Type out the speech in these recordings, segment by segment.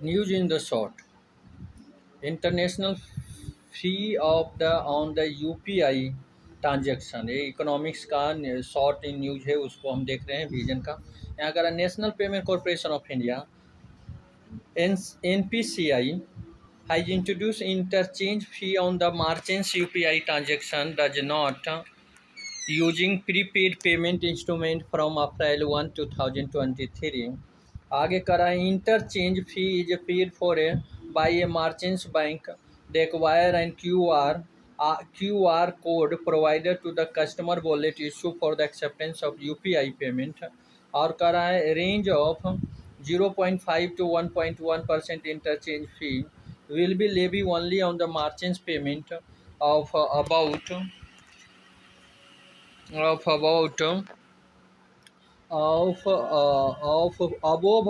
News in the short. International fee of the on the UPI transaction, ये economics का short in news है, उसको हम देख रहे हैं विजन का। यहाँ करा national payment corporation of India NPCI has introduced interchange fee on the merchant's UPI transaction does not using prepaid payment instrument from April 1, 2023. आगे करा है interchange fee is paid for by a merchants bank they acquire and QR code provided to the customer wallet issue for the acceptance of UPI payment और करा है range of 0.5 to 1.1% interchange fee will be levied only on the merchant's payment of about of above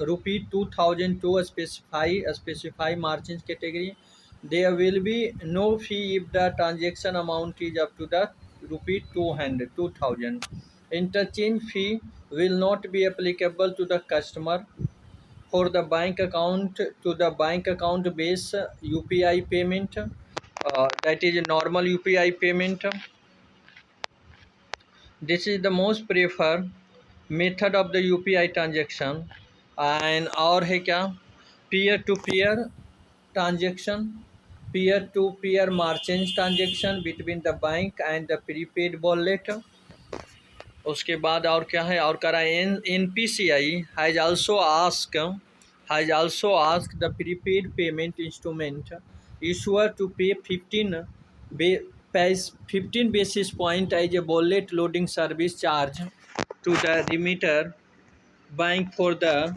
rupee 2000 to specify margins category. There will be no fee if the transaction amount is up to the rupee 2000. Interchange fee will not be applicable to the customer for the bank account to the bank account base UPI payment, that is normal UPI payment. This is the most preferred method of the UPI transaction. And और है क्या, peer to peer transaction, peer to peer merchant transaction between the bank and the prepaid wallet. उसके बाद और क्या है, और करा NPCI has also asked the prepaid payment instrument issuer to pay 15 basis point as a wallet loading service charge to the remitter bank for the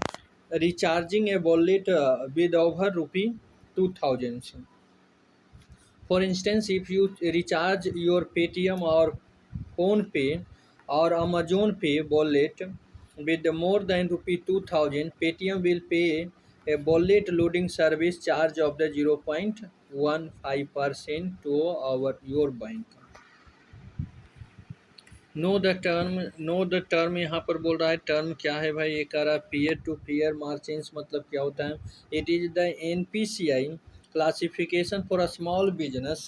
recharging a wallet with over rupee 2000. For instance, if you recharge your Paytm or PhonePe or Amazon Pay wallet with more than rupee 2000, Paytm will pay a wallet loading service charge of the 0.15% to your bank. Know the term यहाँ पर बोल रहा है, term क्या है भाई, ये कह रहा है पीयर टू पीयर मार्जिन्स मतलब क्या होता है। It is the NPCI classification for a small business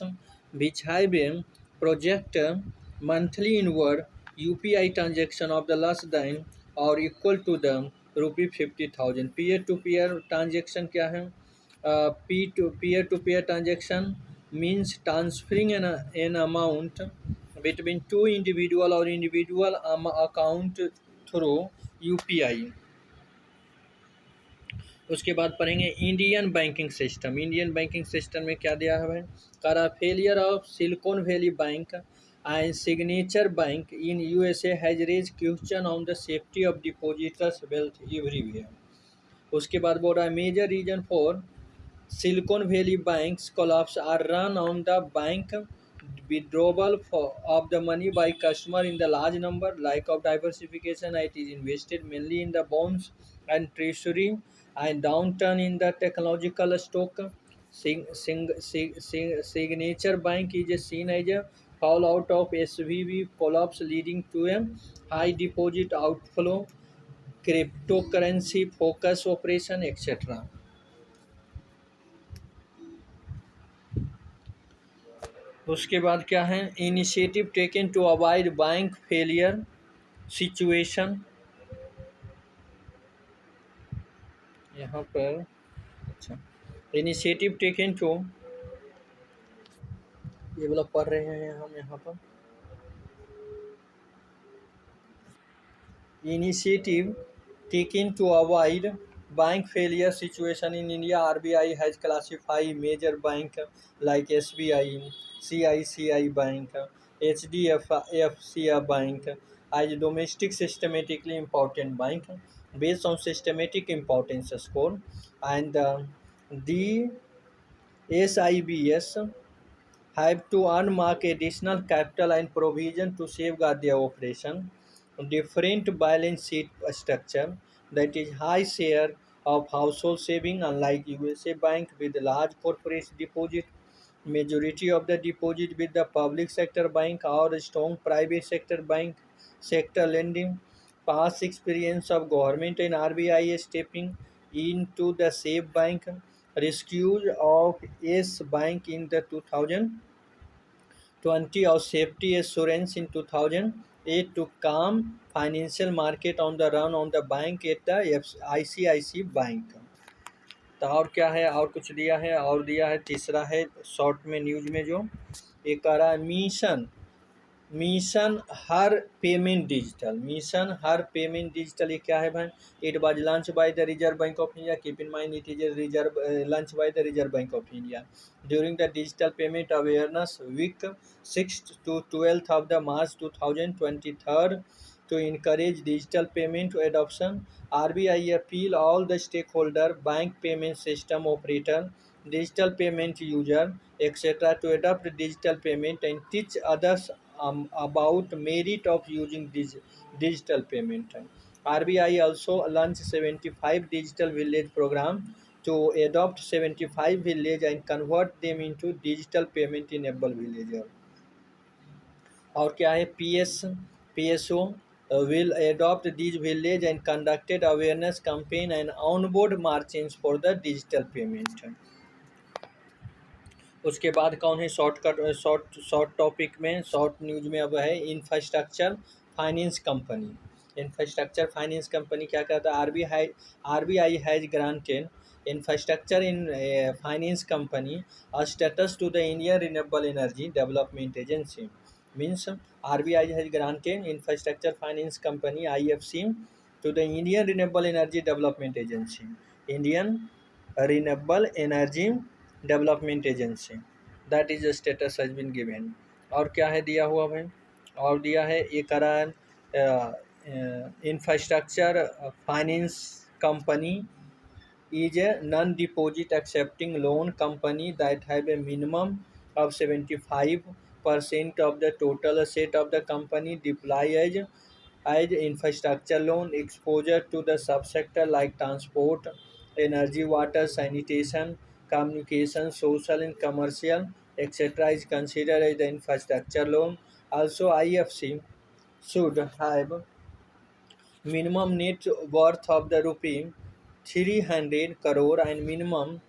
which have a project monthly inward UPI transaction of the less than और equal to the rupee 50,000। Peer to peer transaction क्या है, peer to peer transaction means transferring an amount between two individual or individual account through UPI। उसके बाद पढ़ेंगे Indian banking system. Indian banking system में क्या दिया है भाई, करा failure of Silicon Valley Bank and Signature Bank in USA has raise question on the safety of depositors wealth everywhere. उसके बाद बोल रहा है major reason for Silicon Valley Bank's collapse are run on the bank withdrawal of the money by customer in the large number, lack of diversification, it is invested mainly in the bonds and treasury, and downturn in the technological stock. Signature Bank is seen as a fallout of SVB collapse leading to a high deposit outflow, cryptocurrency focus operation, etc. उसके बाद क्या है, initiative taken to avoid bank failure situation. यहाँ पर अच्छा, initiative taken to, ये वाला पढ़ रहे हैं हम यहाँ पर, initiative taken to avoid bank failure situation in India. RBI has classified major bank like SBI, CICI Bank, HDFC Bank as domestic systematically important bank based on systematic importance score, and the SIBS have to unmark additional capital and provision to safeguard their operation. Different balance sheet structure, that is high share of household saving, unlike USA Bank with large corporate deposit, majority of the deposit with the public sector bank or strong private sector bank sector lending. Past experience of government and RBI stepping into the SAFE Bank, rescued of Yes Bank in the 2020 or safety assurance in 2008 to calm financial market on the run on the bank at the ICICI Bank। तो और क्या है, और कुछ दिया है, और दिया है तीसरा है शॉर्ट में न्यूज में जो एक आ रहा है मिशन मिशन हर पेमेंट डिजिटल। मिशन हर पेमेंट डिजिटल ये क्या है भाई? It was launch by the Reserve Bank of India. Keep in mind it is reserve launch by the Reserve Bank of India during the digital payment awareness week 6th to 12th of the March 2023 to encourage digital payment adoption। RBI appeal all the stakeholder, bank payment system operator, digital payment user, etc. to adopt digital payment and teach others about merit of using digital payment। RBI also launched 75 digital village program to adopt 75 village and convert them into digital payment enabled villager। और क्या है PSO will adopt these village and conducted awareness campaign and onboard merchants for the digital payment। उसके बाद कौन है short topic में, short news में अब है infrastructure finance company. Infrastructure finance company क्या कहता है? RBI has granted infrastructure in finance company status to the Indian renewable energy development agency. Means RBI has granted infrastructure finance company IFC to the Indian Renewable Energy Development Agency, Indian Renewable Energy Development Agency, that is the status has been given। और क्या है दिया हुआ भाई? और दिया है ये करा infrastructure finance company is a non-deposit accepting loan company that have a minimum of 75% of the total asset of the company deploy as infrastructure loan exposure to the subsector like transport, energy, water, sanitation, communication, social and commercial, etc. is considered as the infrastructure loan। Also, IFC should have minimum net worth of the rupee 300 crore and minimum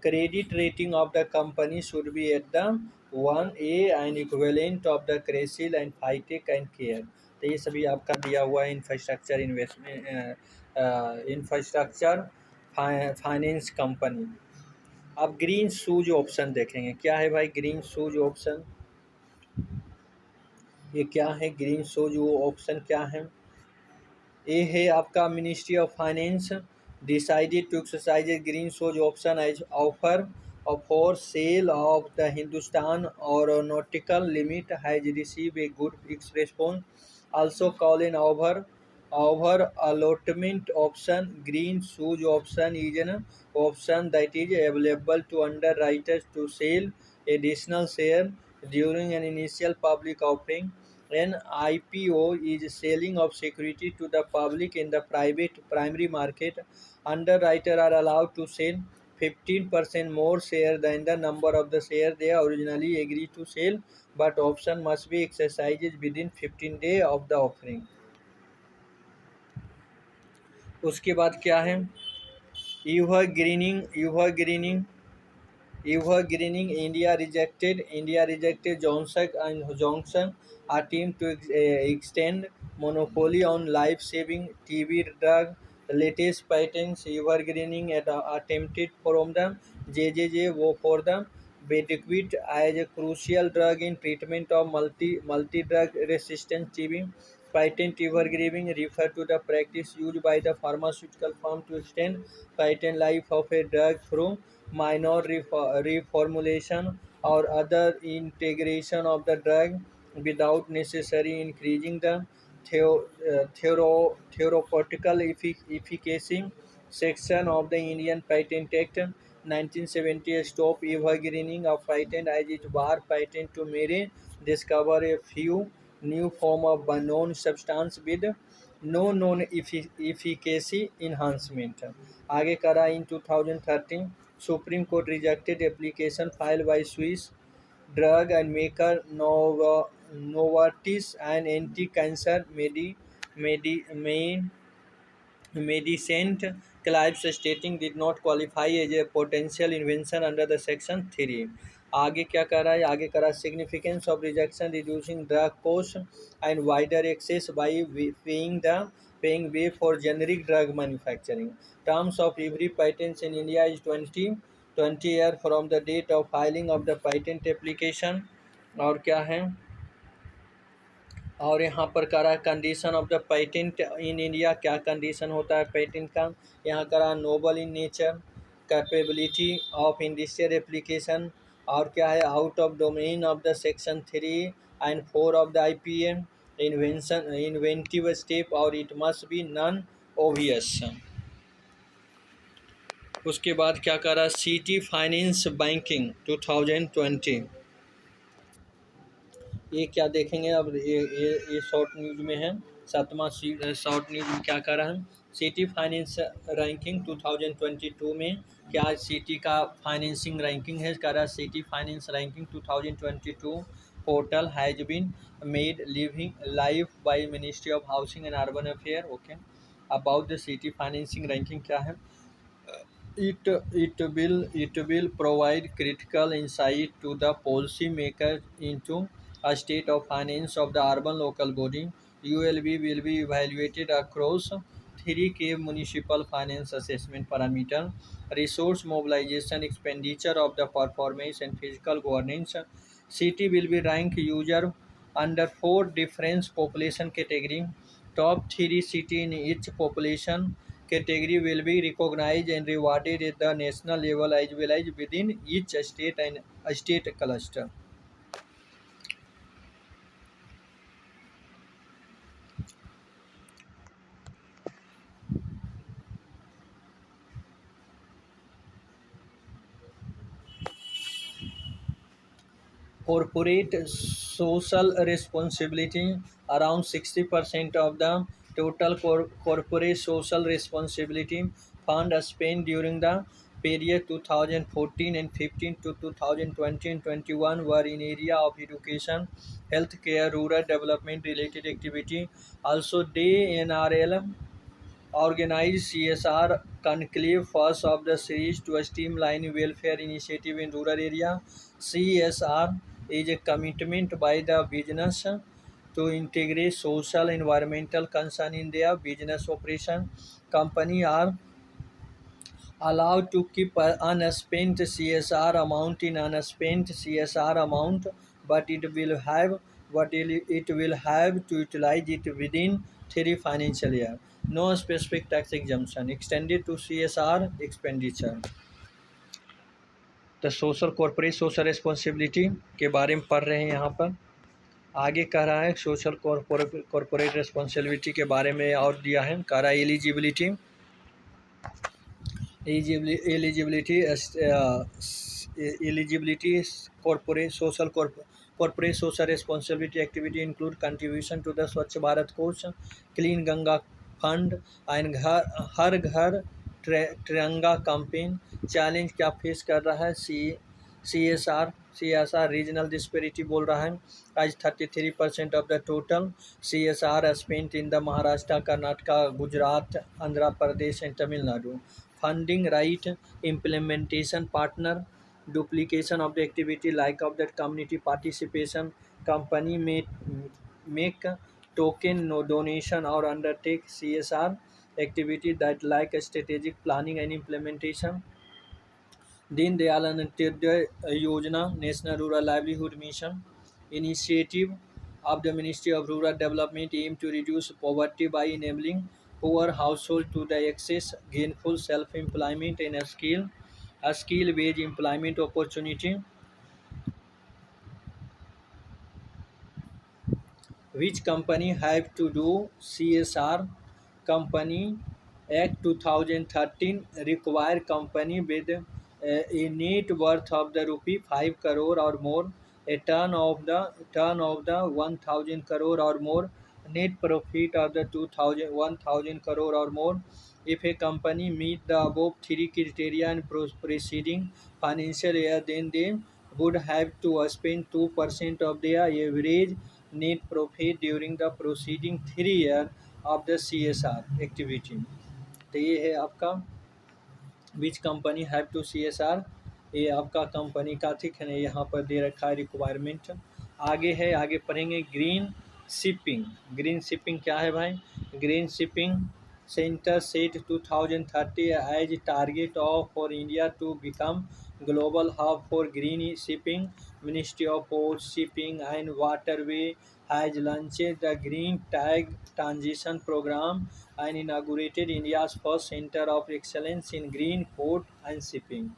credit rating of the company should be at the 1A and equivalent of the CRISIL and FITEC and CARE। तो ये सभी आपका दिया हुआ है infrastructure investment infrastructure finance company. अब green shoes option देखेंगे, क्या है भाई ग्रीन शूज ऑप्शन? ये क्या है ग्रीन शूज ऑप्शन क्या है? ये है आपका ministry of finance decided to exercise a green shoes option as offer for sale of the Hindustan aeronautical limit has receive a good response. also call an over allotment option। green shoes option is an option that is available to underwriters to sell additional share during an initial public offering। an IPO is selling of security to the public in the private primary market। Underwriters are allowed to sell 15% more share than the number of the share they originally agreed to sell, but option must be exercised within 15 days of the offering। उसके बाद क्या है? Evergreening India rejected Johnson attempt to extend monopoly on life-saving TB drug। Latest patents Evergreening attempted from the JJJ for the Bedequid as a crucial drug in treatment of multi-drug resistant TB। Patent evergreening refer to the practice used by the pharmaceutical firm to extend patent life of a drug through minor reformulation or other integration of the drug without necessarily increasing the theoretical efficacy। Section of the Indian Patent Act 1970 stop evergreening of patent as it bar patent to merely discover a few new form of known substance with no known efficacy enhancement। आगे करा in 2013 Supreme Court rejected application file by Swiss drug and maker Novartis and anti cancer medicine claims stating did not qualify as a potential invention under the section 3. आगे क्या कर रहा है, आगे कर रहा है significance of rejection reducing drug cost and wider access by paying way for generic drug manufacturing. Terms of every patent in India is 20 year from the date of filing of the patent application. और क्या है, और यहाँ पर करा condition of the patent in India, क्या condition होता है पेटेंट का, यहाँ करा novel in nature, capability of industrial application, और क्या है out of domain of the section 3 and 4 of the IPM, invention inventive step, और it must be non obvious. उसके बाद क्या करा सिटी फाइनेंस बैंकिंग 2020, ये क्या देखेंगे अब, ये शॉर्ट न्यूज़ में है। सातवां शॉर्ट न्यूज़ में क्या कर रहा है, सिटी फाइनेंस रैंकिंग 2022 में क्या सिटी का फाइनेंसिंग रैंकिंग है, कर रहा है city finance ranking 2022 portal has been made living live by ministry of housing and urban affair. Okay, about the city financing ranking क्या है, it will provide critical insight to the policy makers into a state of finance of the urban local body. ULB will be evaluated across three key municipal finance assessment parameter: resource mobilization, expenditure of the performance, and physical governance. City will be ranked user under four different population category. Top three city in each population category will be recognized and rewarded at the national level as well as within each state and state cluster. Corporate social responsibility, around 60% of the total corporate social responsibility fund spent during the period 2014 and 15 to 2020 and 21 were in area of education, healthcare, rural development related activity. Also, DNRL organized CSR conclave, first of the series to streamline welfare initiative in rural area. CSR is a commitment by the business to integrate social environmental concern in their business operation. Company are allowed to keep unspent CSR amount in unspent CSR amount, but it will have to utilize it within 3 financial year. No specific tax exemption extended to CSR expenditure. तो social corporate social responsibility के बारे में पढ़ रहे हैं यहाँ पर। आगे कह रहा है सोशल कॉर्पोरेट रिस्पॉन्सिबिलिटी के बारे में और दिया है, कह रहा है eligibility corporate social responsibility activity include contribution to the Swachh Bharat course, Clean Ganga Fund and Har Ghar Tiranga campaign. Challenge क्या फेस कर रहा है, C S R regional disparity बोल रहा है। आज 33% of the total CSR spent in the Maharashtra, Karnataka, Gujarat, Andhra Pradesh and Tamil Nadu. Funding right, implementation partner, duplication of the activity, lack of that community participation. Company may make token no donation or undertake CSR activity that lack strategic planning and implementation. Deen Dayal Antyodaya Yojana, National Rural Livelihood Mission initiative of the Ministry of Rural Development aim to reduce poverty by enabling poor households to the access gainful self-employment and a skill-based employment opportunity. Which company have to do CSR? Company Act 2013 require company with a net worth of the rupee 5 crore or more, a turn of the 1000 crore or more, net profit of the 1000 crore or more. If a company meet the above three criteria in preceding financial year, then they would have to spend 2% of their average net profit during the preceding 3 year of the CSR activity. तो ये है आपका which company have to CSR, ये आपका company का ठीक है ना, यहाँ पर दे रखा है रिक्वायरमेंट। आगे है, आगे पढ़ेंगे ग्रीन शिपिंग। ग्रीन शिपिंग क्या है भाई? Green shipping center set 2030 as target of for India to become global hub for green shipping. Ministry of port shipping and waterway has launched the Green Tag Transition Program and inaugurated India's first Center of Excellence in Green Port and Shipping.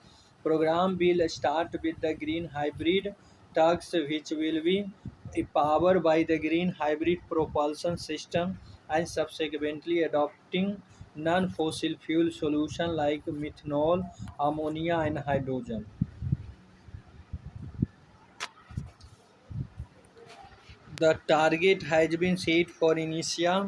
Program will start with the green hybrid tugs, which will be powered by the green hybrid propulsion system, and subsequently adopting non-fossil fuel solutions like methanol, ammonia, and hydrogen. The target has been set for Initial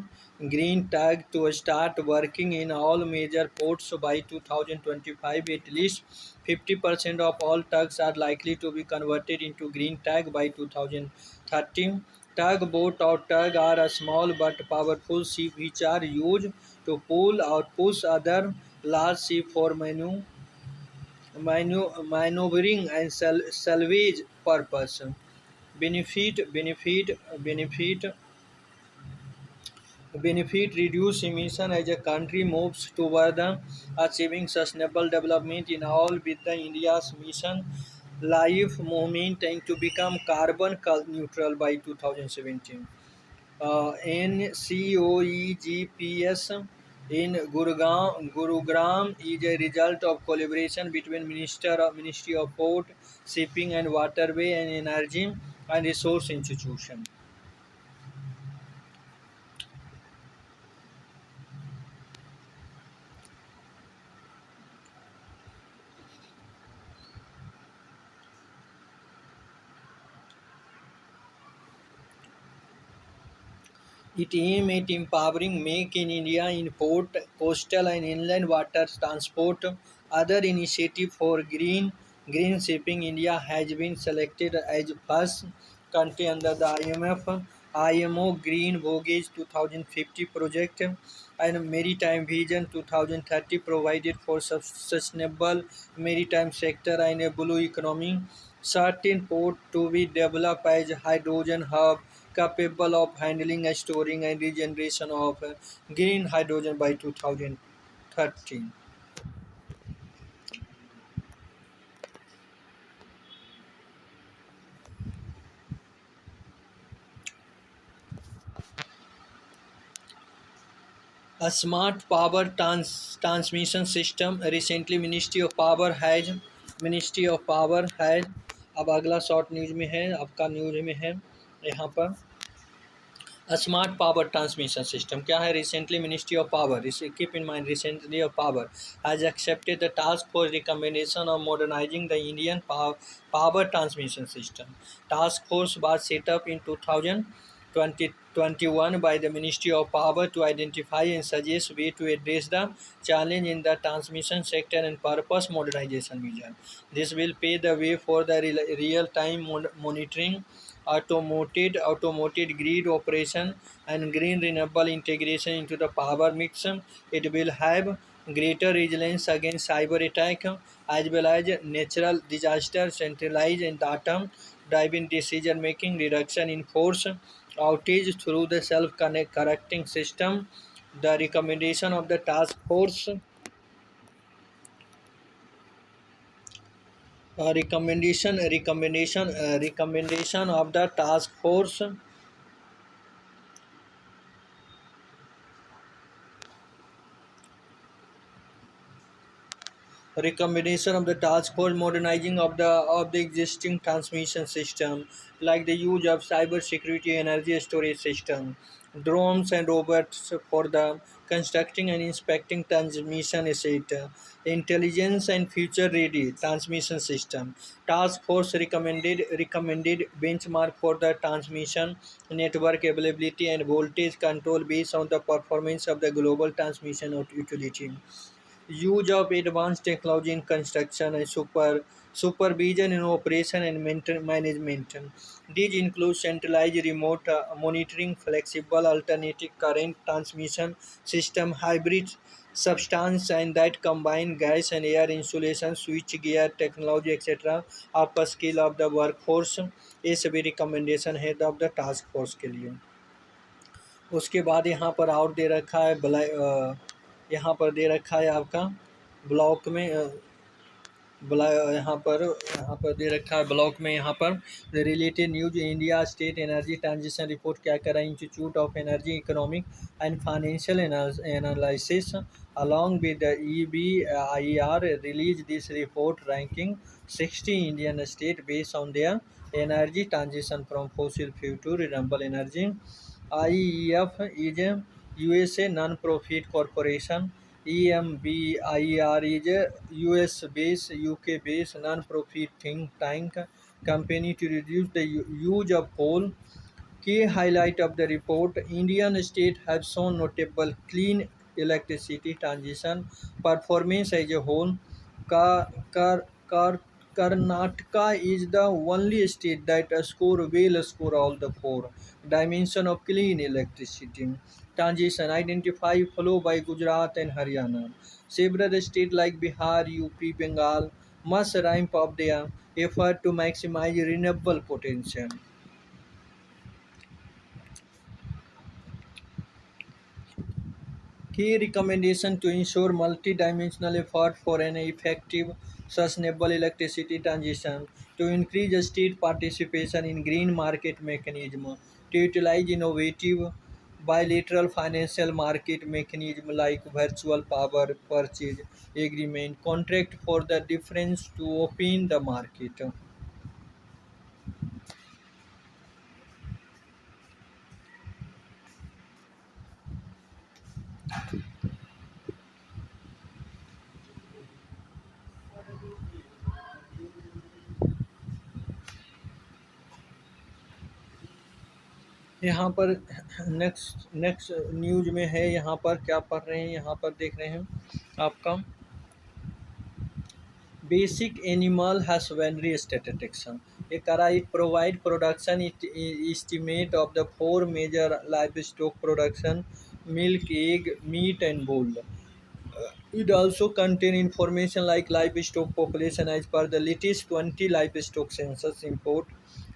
Green Tag to start working in all major ports by 2025. At least 50% of all tugs are likely to be converted into Green Tag by 2030. Tugboat or tug are a small but powerful ship which are used to pull or push other large ships for maneuvering and salvage purpose. Benefit benefit reduce emission as a country moves toward achieving sustainable development in all with the India's mission life movement and to become carbon neutral by 2017. NCOEGPS in Gurugram is a result of collaboration between Ministry of Port, Shipping and Waterway and Energy and Resource Institution. It aims at empowering Make in India in port, coastal and inland water transport. Other initiative for green shipping. India has been selected as first country under the IMO Green Voyage 2050 project and Maritime Vision 2030 provided for sustainable maritime sector and a blue economy. Certain port to be developed as hydrogen hub capable of handling, storing, and regeneration of green hydrogen by 2030. A smart power transmission system. Recently, Ministry of Power has अब अगला short news में है, आपका news में है यहाँ पर A smart power transmission system. क्या है? Recently, Ministry of Power. Keep in mind, Recently of Power has accepted the task force recommendation of modernizing the Indian power transmission system. Task force was set up in 2021 by the Ministry of Power to identify and suggest way to address the challenge in the transmission sector and purpose modernization vision. This will pave the way for the real-time monitoring automated grid operation and green renewable integration into the power mix. It will have greater resilience against cyber attack as well as natural disaster, centralized and data driven decision making, reduction in force outage through the self correcting system. The recommendation of the task force recommendation of the task force recommendation of the task force modernizing of the existing transmission system, like the use of cyber security energy storage system, drones and robots for the constructing and inspecting transmission asset, intelligence and future ready transmission system. Task force recommended benchmark for the transmission network availability and voltage control based on the performance of the global transmission utility. Use of advanced technology in construction and supervision in operation and management. These include centralized remote monitoring, flexible alternating current transmission system, hybrid substance and that combine gas and air insulation, switch gear technology etc. upper skill of the workforce, ये सभी recommendation है अब the task force के लिए। उसके बाद यहाँ पर और दे रखा है यहाँ पर दे रखा है आपका ब्लॉक में यहाँ पर दे रखा है ब्लॉक में यहाँ पर related news India state energy transition report क्या कर रहा है institute of energy economic and financial analysis along with the EBIR released this report ranking 60 Indian states based on their energy transition from fossil fuel to renewable energy. IEF is a USA non-profit corporation. EMBIR is a US-based, UK-based non-profit think tank company to reduce the use of coal. Key highlight of the report: Indian states have shown notable clean electricity transition performance as a whole. Ka- Kar- Kar- Karnataka is the only state that score all the four dimension of clean electricity transition identified, followed by Gujarat and Haryana. Several states like Bihar, UP, Bengal must ramp up their effort to maximize renewable potential. Key recommendation to ensure multi-dimensional effort for an effective, sustainable electricity transition, to increase state participation in green market mechanism, to utilize innovative bilateral financial market mechanism like virtual power purchase agreement, contract for the difference to open the market. यहाँ पर next next news में है, यहाँ पर क्या पढ़ रहे हैं, यहाँ पर देख रहे हैं आपका basic animal husbandry statistics. A it provide production estimate of the four major livestock production: milk, egg, meat, and wool. It also contain information like livestock population as per the latest 20 livestock census, import,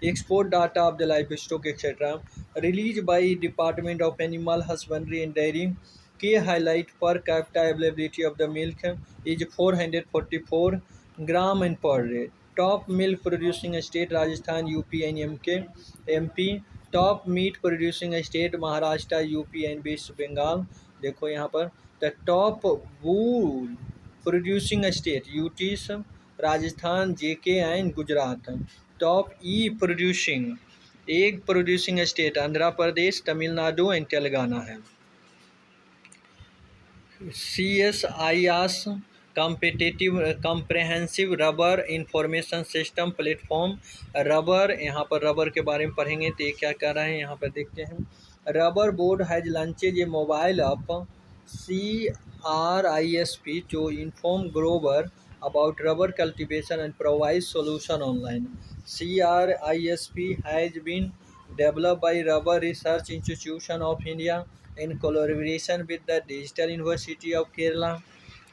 export data of the livestock, etc. Released by Department of Animal Husbandry and Dairy. Key highlight: per capita availability of the milk is 444 gram and per day. Top milk producing state Rajasthan, UP and MP. Top meat producing state Maharashtra, UP and West Bengal. देखो यहाँ पर the top wool producing state UTs Rajasthan, JK and Gujarat. Top producing egg producing state Andhra Pradesh, Tamil Nadu and Telangana है। CSIS competitive comprehensive rubber information system platform। Rubber, यहाँ पर rubber के बारे में पढ़ेंगे तो ये क्या कर रहा है यहाँ पर देखते हैं। Rubber board has launches A mobile app CRISP to inform grower about rubber cultivation and provide solution online. CRISP has been developed by Rubber Research Institution of India in collaboration with the Digital University of Kerala.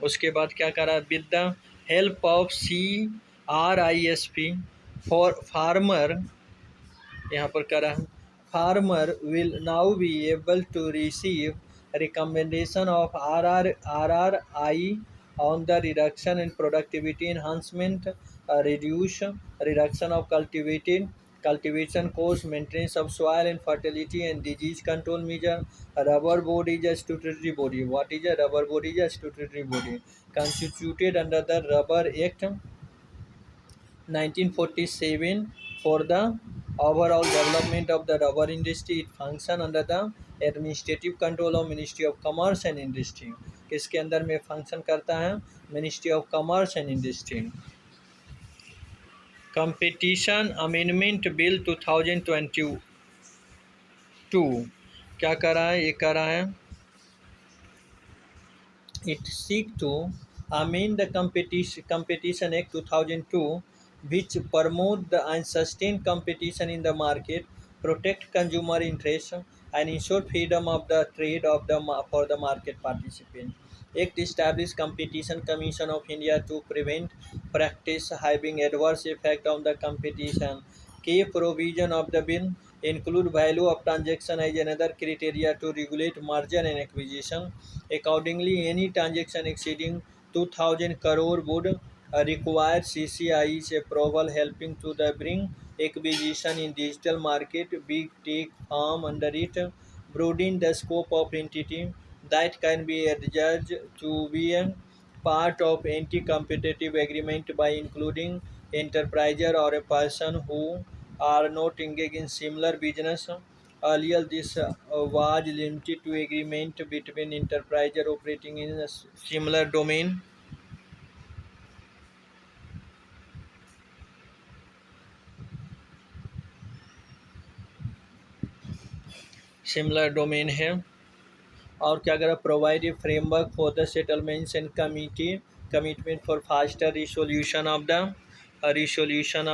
उसके बाद क्या करा, with the help of CRISP for farmer, यहाँ पर करा, farmer will now be able to receive recommendation of RRI on the reduction in productivity enhancement, reduction of cultivation cost, maintenance of soil and fertility and disease control measure. Rubber board is a statutory body. What is a rubber board? Is a statutory body constituted under the Rubber Act 1947 for the overall development of the rubber industry. It function under the administrative control of Ministry of Commerce and Industry. किसके अंदर में function करता है? Ministry of commerce and industry. Competition amendment bill 2022 क्या कर रहा है? ये कर रहा है, it seek to amend the Competition Act 2002, which promote the and sustain competition in the market, protect consumer interests, and ensure freedom of the trade of the for the market participant. Act established Competition Commission of India to prevent practice having adverse effect on the competition. Key provision of the bill include value of transaction as another criteria to regulate merger and acquisition. Accordingly, any transaction exceeding 2000 crore would require CCI's approval, helping to the bring acquisition in digital market. Big tech firm under it, broadening the scope of entity that can be adjudged to be a part of anti-competitive agreement by including enterpriser or a person who are not engaged in similar business. Earlier, this was limited to agreement between enterpriser operating in a similar domain. Similar domain है और क्या करा provide a framework for the settlements and committee commitment for faster resolution of the resolution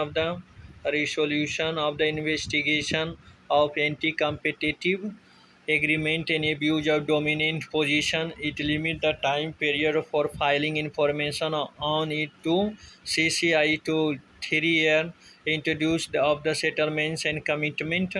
of the investigation of anti-competitive agreement and abuse of dominant position. It limits the time period for filing information on it to CCI to 3 years. Introduced of the settlements and commitment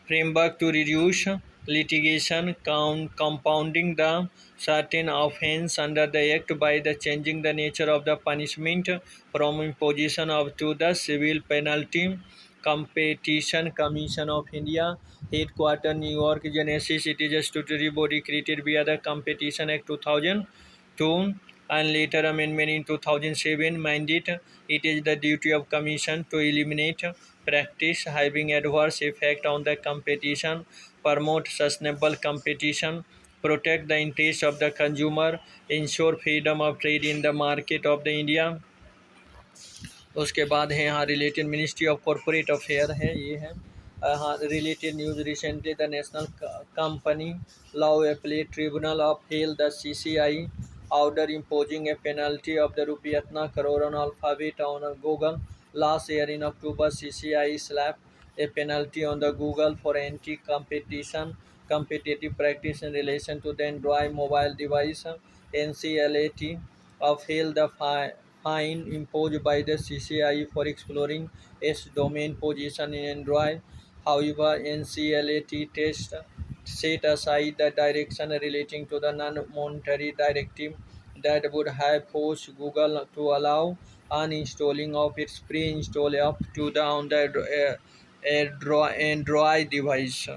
framework to reduce litigation, compounding the certain offence under the Act by the changing the nature of the punishment from imposition of to the civil penalty. Competition Commission of India, headquarter New York, Genesis. It is a statutory body created via the Competition Act 2002 and later amendment in 2007 mandate. It is the duty of Commission to eliminate practice having adverse effect on the competition, promote sustainable competition, protect the interests of the consumer, ensure freedom of trade in the market of the India. उसके बाद है यहाँ related ministry of corporate affair है ये है हाँ related news recently the national company law appellate tribunal of hell the CCI order imposing a penalty of the rupee atna crore on Alphabet on Google. Last year in October, CCI slapped a penalty on the Google for anti-competition competitive practice in relation to the Android mobile device. NCLAT upheld the fine imposed by the CCI for exploring its domain position in Android. However, NCLAT test set aside the direction relating to the non-monetary directive that would have forced Google to allow uninstalling of its pre-install app to the on the Android device.